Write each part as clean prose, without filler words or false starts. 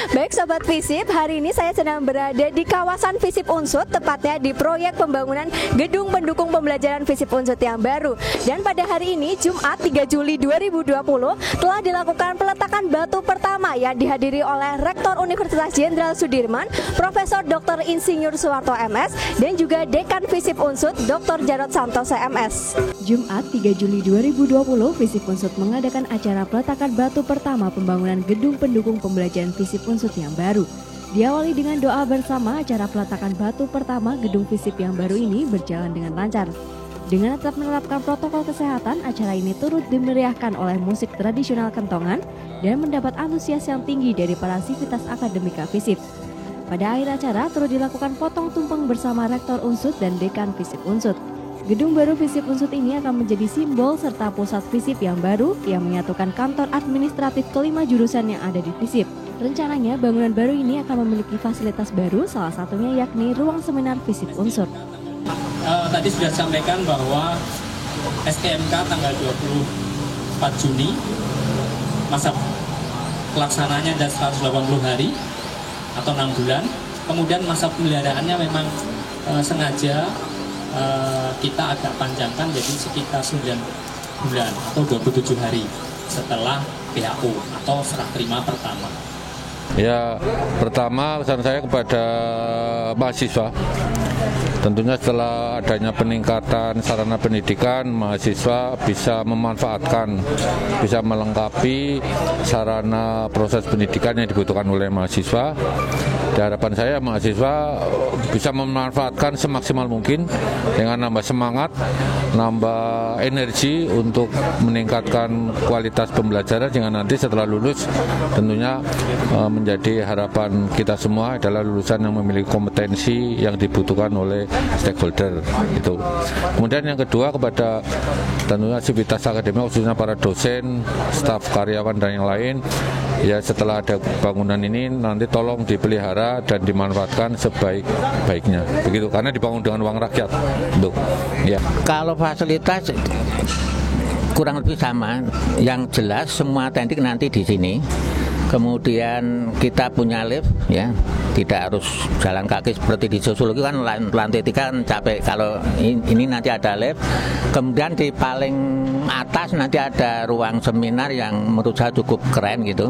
Baik Sobat Visip, hari ini saya sedang berada di kawasan Visip Unsut, tepatnya di proyek pembangunan gedung pendukung pembelajaran Visip Unsut yang baru. Dan pada hari ini, Jumat 3 Juli 2020, telah dilakukan peletakan batu pertama yang dihadiri oleh Rektor Universitas Jenderal Sudirman, Profesor Dr. Insinyur Suwarto MS, dan juga Dekan Visip Unsut, Dr. Jarod Santoso MS. Jumat 3 Juli 2020, Visip Unsut mengadakan acara peletakan batu pertama pembangunan gedung pendukung pembelajaran Visip Unsut yang baru. Diawali dengan doa bersama, acara peletakan batu pertama gedung Visip yang baru ini berjalan dengan lancar. Dengan tetap menerapkan protokol kesehatan, acara ini turut dimeriahkan oleh musik tradisional kentongan dan mendapat antusias yang tinggi dari para sivitas akademika Visip. Pada akhir acara turut dilakukan potong tumpeng bersama Rektor Unsut dan Dekan Visip Unsut. Gedung baru Visip Unsut ini akan menjadi simbol serta pusat Visip yang baru yang menyatukan kantor administratif kelima jurusan yang ada di Visip. Rencananya bangunan baru ini akan memiliki fasilitas baru, salah satunya yakni ruang seminar Visip Unsut. Tadi sudah disampaikan bahwa STMK tanggal 24 Juni, masa pelaksanaannya ada 180 hari atau 6 bulan. Kemudian masa pemeliharaannya memang sengaja kita agak panjangkan, jadi sekitar 9 bulan atau 27 hari setelah PHU atau serah terima pertama. Ya, pertama pesan saya kepada mahasiswa, tentunya setelah adanya peningkatan sarana pendidikan, mahasiswa bisa memanfaatkan, bisa melengkapi sarana proses pendidikan yang dibutuhkan oleh mahasiswa. Harapan saya mahasiswa bisa memanfaatkan semaksimal mungkin dengan nambah semangat, nambah energi untuk meningkatkan kualitas pembelajaran, sehingga nanti setelah lulus tentunya menjadi harapan kita semua adalah lulusan yang memiliki kompetensi yang dibutuhkan oleh stakeholder itu. Kemudian yang kedua kepada tentunya sivitas akademik, khususnya para dosen, staf karyawan dan yang lain, ya setelah ada bangunan ini nanti tolong dipelihara dan dimanfaatkan sebaik-baiknya. Begitu, karena dibangun dengan uang rakyat. Tuh. Ya. Kalau fasilitas kurang lebih sama, yang jelas semua teknik nanti di sini. Kemudian kita punya lift, ya, tidak harus jalan kaki seperti di sosiologi kan lantai 3 kan capek. Kalau ini nanti ada lift. Kemudian di paling atas nanti ada ruang seminar yang menurut saya cukup keren gitu,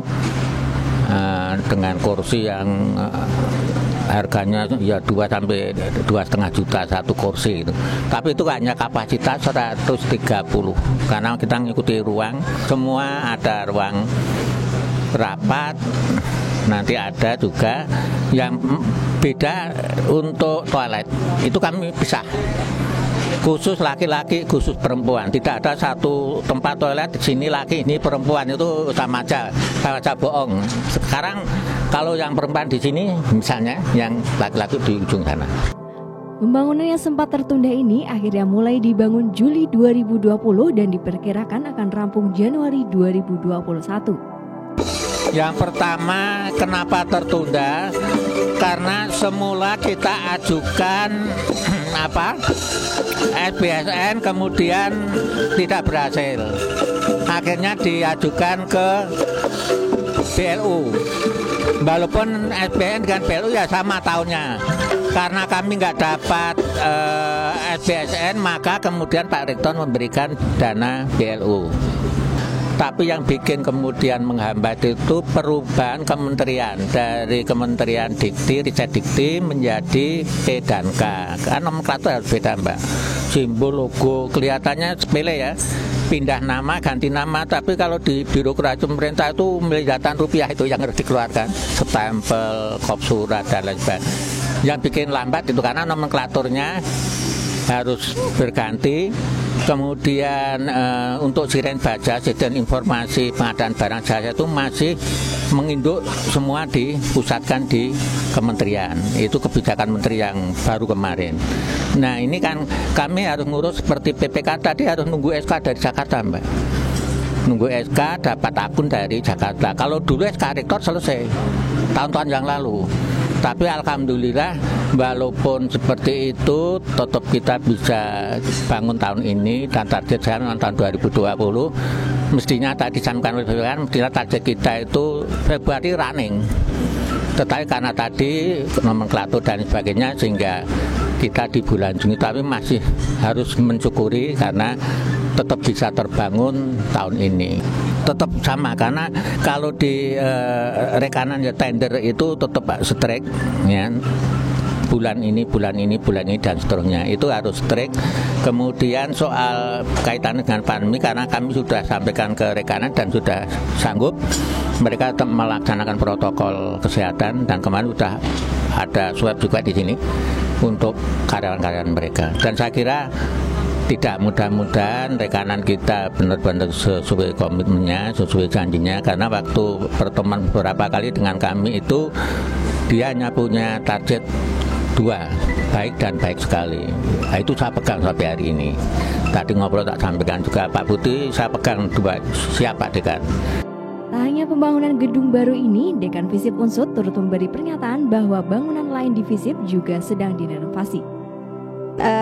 dengan kursi yang harganya ya 2 sampai 2,5 juta satu kursi itu. Tapi itu hanya kapasitas 130 karena kita ngikuti ruang, semua ada ruang rapat, nanti ada juga yang beda untuk toilet, itu kami pisah, khusus laki-laki, khusus perempuan. Tidak ada satu tempat toilet di sini laki, ini perempuan, itu sama aja bohong. Sekarang kalau yang perempuan di sini, misalnya yang laki-laki di ujung sana. Pembangunan yang sempat tertunda ini akhirnya mulai dibangun Juli 2020 dan diperkirakan akan rampung Januari 2021. Yang pertama, kenapa tertunda? Karena semula kita ajukan SBSN, kemudian tidak berhasil. Akhirnya diajukan ke BLU. Walaupun SBSN dengan BLU ya sama tahunnya. Karena kami nggak dapat SBSN, maka kemudian Pak Rektor memberikan dana BLU. Tapi yang bikin kemudian menghambat itu perubahan kementerian, dari Kementerian Dikti, Riset Dikti menjadi P dan K. Karena nomenklatur harus beda, Mbak. Simbol, logo, kelihatannya sepele ya. Pindah nama, ganti nama, tapi kalau di birokrasi pemerintah itu miliaran rupiah itu yang harus dikeluarkan. Stempel, kop surat, dan lain sebagainya. Yang bikin lambat itu karena nomenklaturnya harus berganti. Kemudian untuk siren baja, siren informasi pengadaan barang jasa itu masih menginduk semua dipusatkan di kementerian. Itu kebijakan menteri yang baru kemarin. Nah ini kan kami harus ngurus seperti PPK tadi, harus nunggu SK dari Jakarta, Mbak. Nunggu SK dapat akun dari Jakarta. Kalau dulu SK Rektor selesai tahun-tahun yang lalu. Tapi alhamdulillah walaupun seperti itu tetap kita bisa bangun tahun ini, dan target saya tahun 2020 mestinya tadi disampaikan oleh BPN, mestinya target kita itu Februari running. Tetapi karena tadi nomenklatur dan sebagainya sehingga kita di bulan Juni, tapi masih harus mensyukuri karena tetap bisa terbangun tahun ini. Tetap sama karena kalau di rekanan ya tender itu tetap strike ya. Bulan ini dan seterusnya itu harus strike. Kemudian soal kaitan dengan pandemi karena kami sudah sampaikan ke rekanan dan sudah sanggup mereka tetap melaksanakan protokol kesehatan dan kemarin sudah ada swab juga di sini untuk karyawan-karyawan mereka. Dan saya kira tidak, mudah-mudahan rekanan kita benar-benar sesuai komitmennya, sesuai janjinya karena waktu pertemuan beberapa kali dengan kami itu dia hanya punya target 2, baik dan baik sekali. Nah, itu saya pegang sampai hari ini. Tadi ngobrol tak sampaikan juga Pak Putih, saya pegang 2, siap Pak Dekan. Tak hanya pembangunan gedung baru ini, Dekan Visip Unsut turut memberi pernyataan bahwa bangunan lain di Visip juga sedang direnovasi.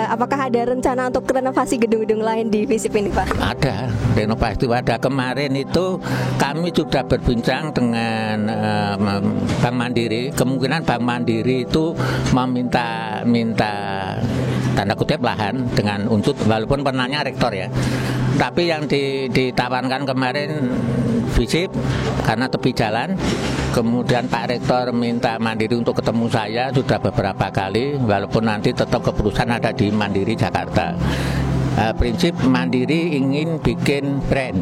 Apakah ada rencana untuk renovasi gedung-gedung lain di Visip ini, Pak? Ada, renovasi itu ada. Kemarin itu kami sudah berbincang dengan Bank Mandiri. Kemungkinan Bank Mandiri itu meminta tanda kutip lahan dengan Unsut, walaupun pernahnya rektor ya. Tapi yang ditawarkan kemarin Visip karena tepi jalan. Kemudian Pak Rektor minta Mandiri untuk ketemu saya sudah beberapa kali, walaupun nanti tetap keputusan ada di Mandiri Jakarta. Prinsip Mandiri ingin bikin brand,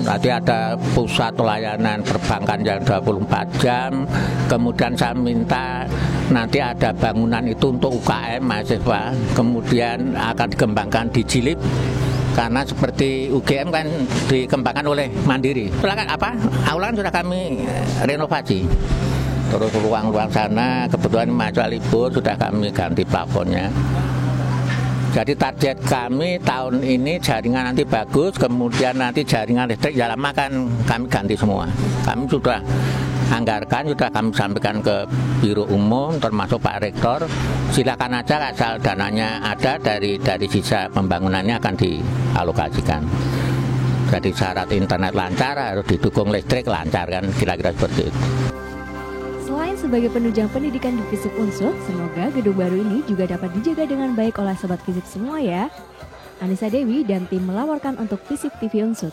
nanti ada pusat layanan perbankan yang 24 jam. Kemudian saya minta nanti ada bangunan itu untuk UKM mahasiswa, kemudian akan dikembangkan di Jilid. Karena seperti UGM kan dikembangkan oleh Mandiri. Aula kan sudah kami renovasi. Terus ruang-ruang sana kebetulan mahasiswa libur sudah kami ganti plafonnya. Jadi target kami tahun ini jaringan nanti bagus, kemudian nanti jaringan listrik ya lama kan kami ganti semua. Kami sudah anggarkan, sudah kami sampaikan ke Biro Umum termasuk Pak Rektor. Silakan aja asal dananya ada dari sisa pembangunannya akan dialokasikan. Jadi syarat internet lancar harus didukung listrik lancar kan, kira-kira seperti itu. Selain sebagai penunjang pendidikan di Visip Unsut, semoga gedung baru ini juga dapat dijaga dengan baik oleh sobat Visip semua ya. Anissa Dewi dan tim melaporkan untuk Visip TV Unsut.